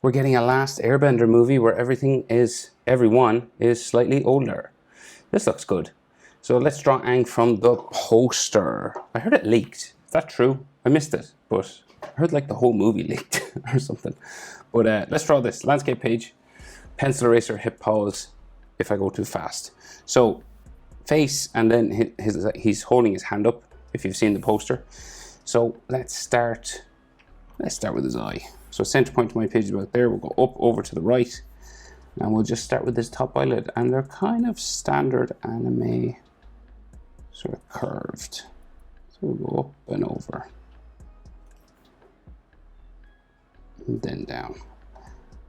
We're getting a Last Airbender movie where everyone is slightly older. This looks good. So let's draw Aang from the poster. I heard it leaked. Is that true? I missed it, but I heard like the whole movie leaked or something. But let's draw this landscape page. Pencil eraser, hip pause if I go too fast. So face, and then he's holding his hand up if you've seen the poster. So let's start with his eye. So center point of my page is about there. We'll go up over to the right, and we'll just start with his top eyelid, and they're kind of standard anime, sort of curved. So we'll go up and over, and then down.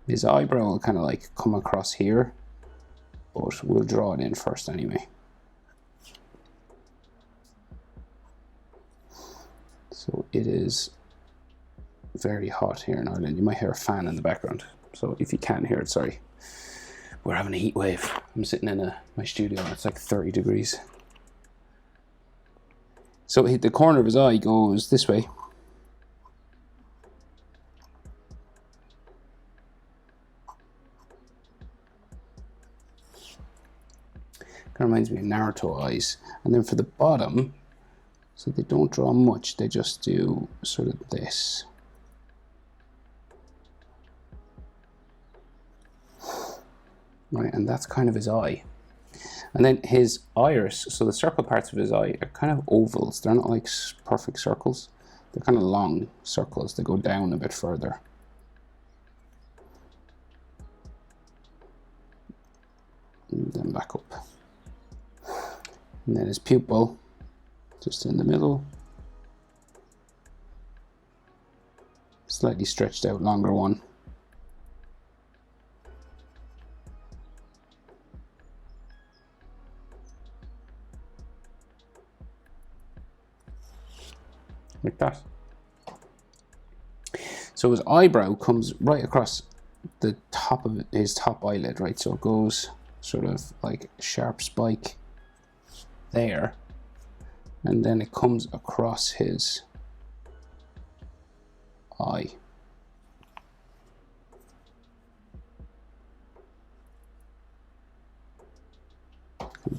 His eyebrow will kind of like come across here, but we'll draw it in first anyway. So it is very hot here in Ireland. You might hear a fan in the background. So if you can't hear it, sorry. We're having a heat wave. I'm sitting in my studio and it's like 30 degrees. So the corner of his eye goes this way. Kind of reminds me of Naruto eyes. And then for the bottom, so they don't draw much, they just do sort of this. Right, and that's kind of his eye. And then his iris, so the circle parts of his eye are kind of ovals. They're not like perfect circles. They're kind of long circles. They go down a bit further. And then back up. And then his pupil, just in the middle. Slightly stretched out, longer one. Like that. So his eyebrow comes right across the top of his top eyelid, right? So it goes sort of like a sharp spike there, and then it comes across his eye.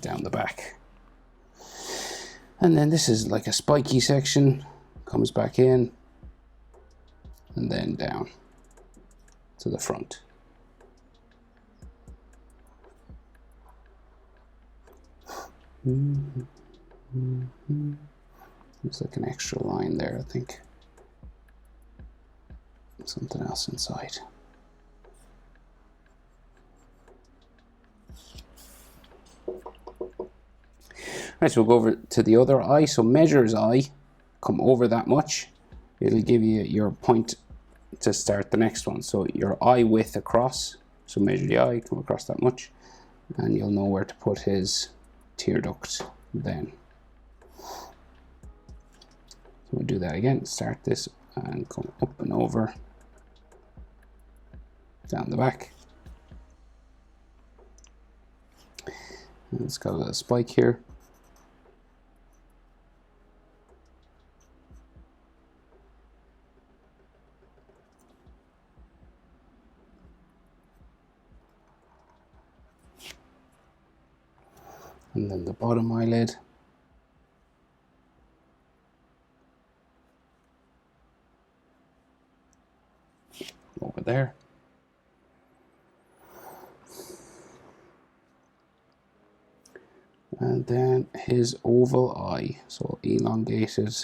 Down the back. And then this is like a spiky section, comes back in, and then down to the front. There's like an extra line there, I think. Something else inside. Right, so we'll go over to the other eye. So measure his eye, come over that much. It'll give you your point to start the next one. So your eye width across, so measure the eye, come across that much, and you'll know where to put his tear duct then. So we'll do that again, start this and come up and over, down the back. And it's got a little spike here. And then the bottom eyelid. Over there. And then his oval eye, so elongated,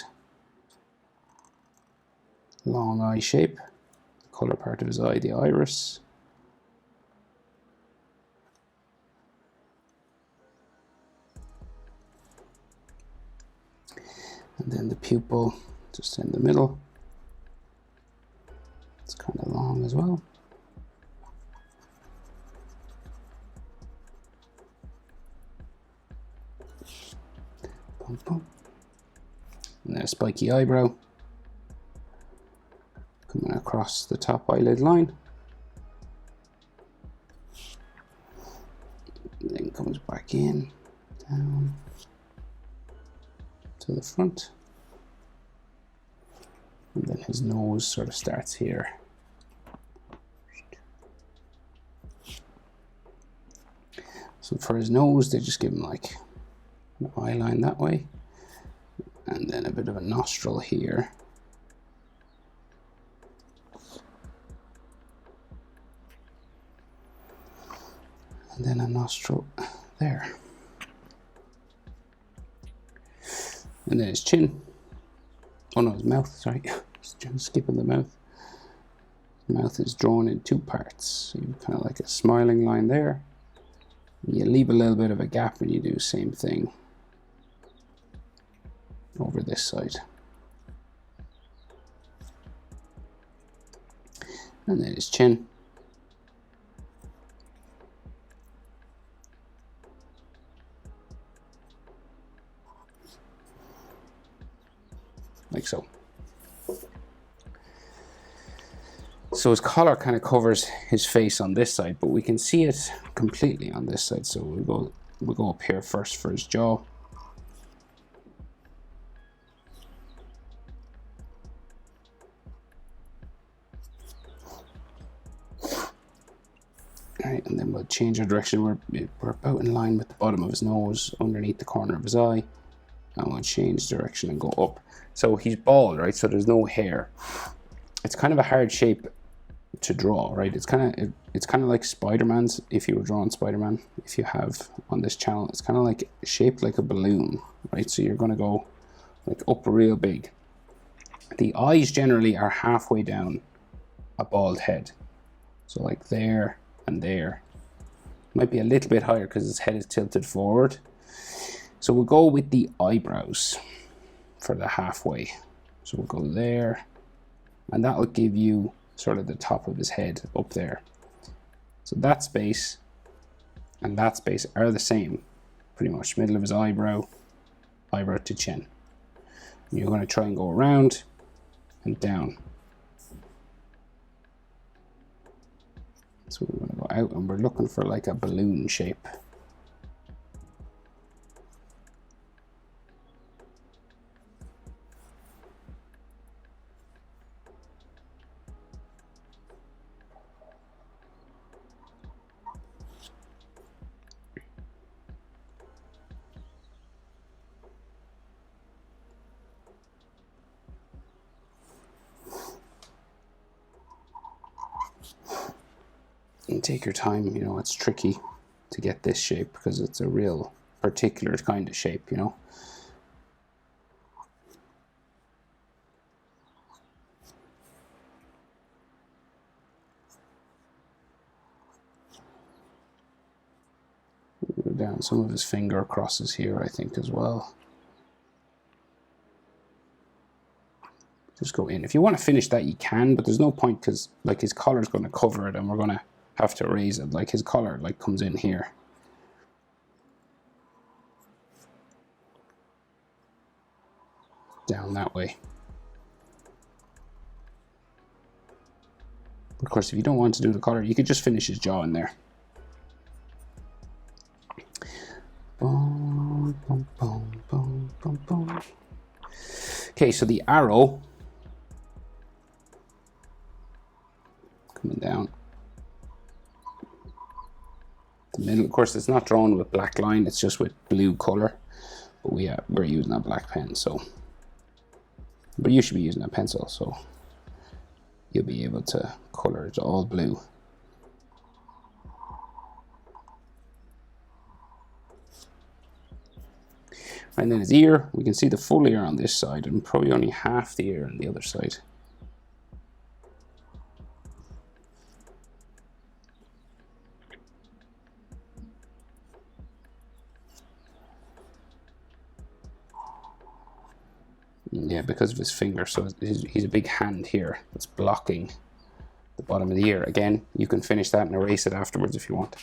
long eye shape. The color part of his eye, the iris. And then the pupil just in the middle. It's kind of long as well. Boom, boom. And then a spiky eyebrow coming across the top eyelid line. And then comes back in, down to the front. And then his nose sort of starts here. So for his nose, they just give him like an eye line that way, and then a bit of a nostril here. And then a nostril there. And then his chin. Oh no, his mouth, sorry. Skipping the mouth. His mouth is drawn in two parts. So you kind of like a smiling line there. You leave a little bit of a gap and you do the same thing over this side. And then his chin. Like so. So his collar kind of covers his face on this side, but we can see it completely on this side. So we'll go up here first for his jaw. Alright, and then we'll change our direction. We're about in line with the bottom of his nose, underneath the corner of his eye. And we'll change direction and go up. So he's bald, right? So there's no hair. It's kind of a hard shape to draw, right? It's kind of like Spider-Man's. If you were drawing Spider-Man, if you have on this channel, it's kind of like shaped like a balloon, right? So you're going to go like up real big. The eyes generally are halfway down a bald head, so like there and there. Might be a little bit higher because his head is tilted forward. So we'll go with the eyebrows for the halfway. So we'll go there, and that will give you sort of the top of his head up there. So that space and that space are the same, pretty much. Middle of his eyebrow, eyebrow to chin. And you're going to try and go around and down. So we're going to go out and we're looking for like a balloon shape. And take your time, you know, it's tricky to get this shape because it's a real particular kind of shape, you know. Go down some of his finger crosses here, I think, as well. Just go in. If you want to finish that, you can, but there's no point because like his collar is going to cover it and we're going to have to erase it. Like his collar like comes in here. Down that way. Of course, if you don't want to do the collar, you could just finish his jaw in there. Boom, boom, boom, boom, boom, boom. Okay, so the arrow coming down the middle. Of course, it's not drawn with black line; it's just with blue color. But we're using a black pen, so. But you should be using a pencil, so you'll be able to color it all blue. And then his ear, we can see the full ear on this side and probably only half the ear on the other side. Yeah, because of his finger, so he's a big hand here that's blocking the bottom of the ear. Again, you can finish that and erase it afterwards if you want.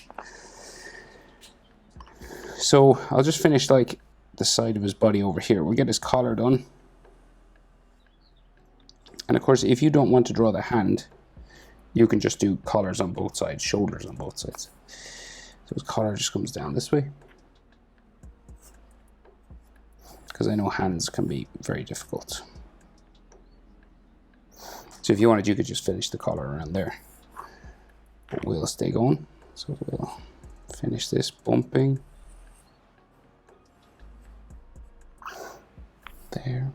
So I'll just finish like the side of his body over here. We'll get his collar done. And of course, if you don't want to draw the hand, you can just do collars on both sides, shoulders on both sides. So his collar just comes down this way. Because I know hands can be very difficult. So if you wanted, you could just finish the collar around there. But we'll stay going. So we'll Finish this bumping. There.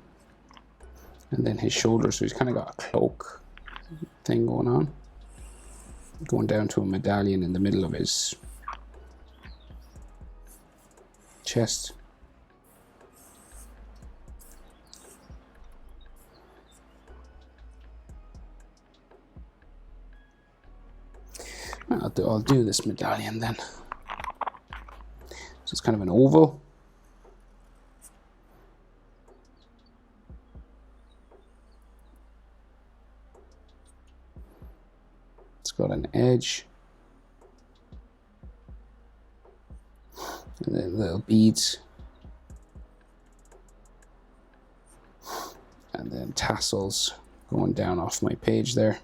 And then his shoulders, so he's kind of got a cloak thing going on. Going down to a medallion in the middle of his chest. I'll do this medallion then. So it's kind of an oval. It's got an edge. And then little beads. And then tassels going down off my page there.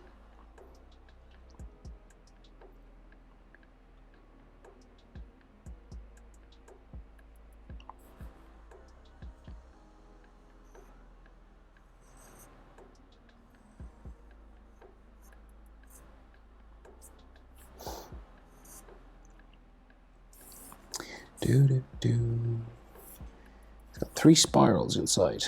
It's got 3 spirals inside.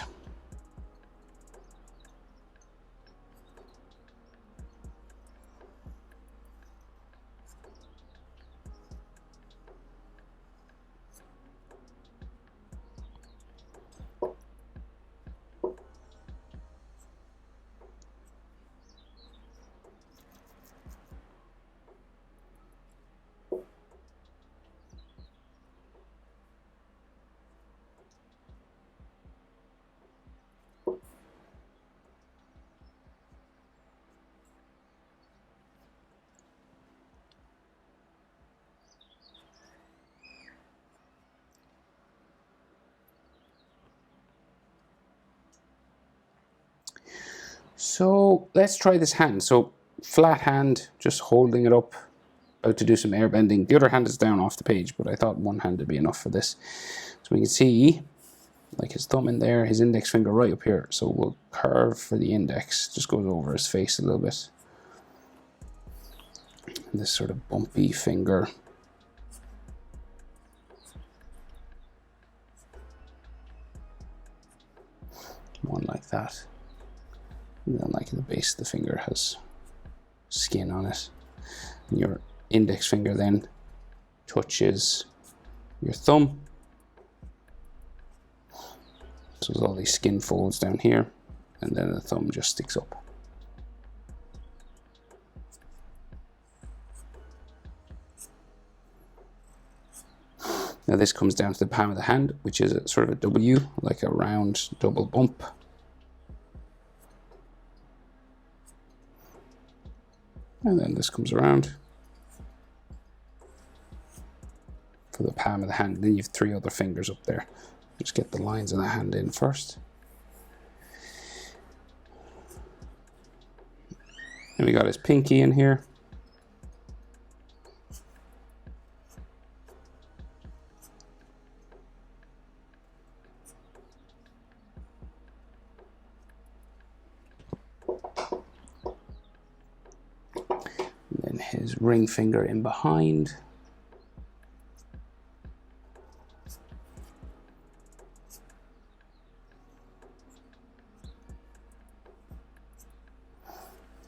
So let's try this hand. So flat hand, just holding it up, about to do some air bending. The other hand is down off the page, but I thought one hand would be enough for this. So we can see like his thumb in there, his index finger right up here. So we'll curve for the index, just goes over his face a little bit. And this sort of bumpy finger. One like that. And then like the base of the finger has skin on it. And your index finger then touches your thumb. So there's all these skin folds down here, and then the thumb just sticks up. Now this comes down to the palm of the hand, which is a sort of a W, like a round double bump. And then this comes around for the palm of the hand. Then you have 3 other fingers up there. Just get the lines of the hand in first. And we got his pinky in here. And then his ring finger in behind.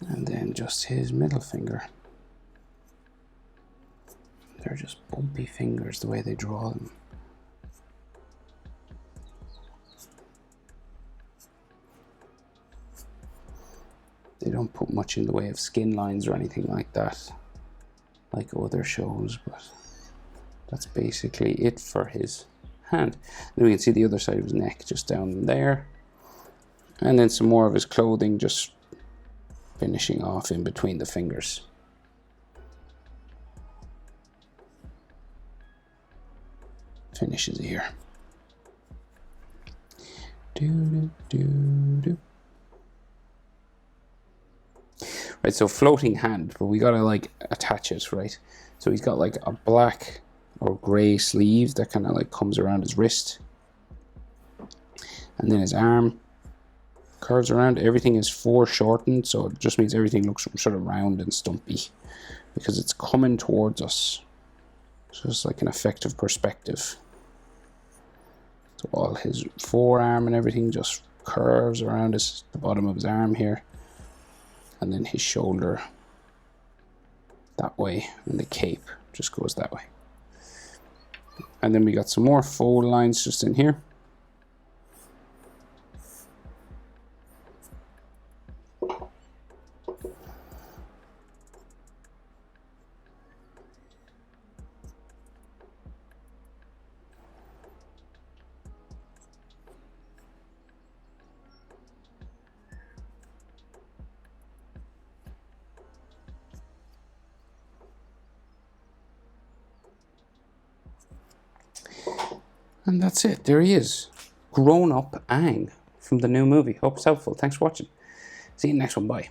And then just his middle finger. They're just bumpy fingers the way they draw them. They don't put much in the way of skin lines or anything like that, like other shows, but that's basically it for his hand. Then we can see the other side of his neck just down there. And then some more of his clothing just finishing off in between the fingers. Finishes here. Right, so floating hand, but we gotta like attach it, right? So he's got like a black or grey sleeve that kind of like comes around his wrist. And then his arm curves around. Everything is foreshortened, so it just means everything looks sort of round and stumpy because it's coming towards us. So it's like an effective perspective. So all his forearm and everything just curves around the bottom of his arm here. And then his shoulder that way, and the cape just goes that way. And then we got some more fold lines just in here. And that's it. There he is. Grown up Aang from the new movie. Hope it's helpful. Thanks for watching. See you in the next one. Bye.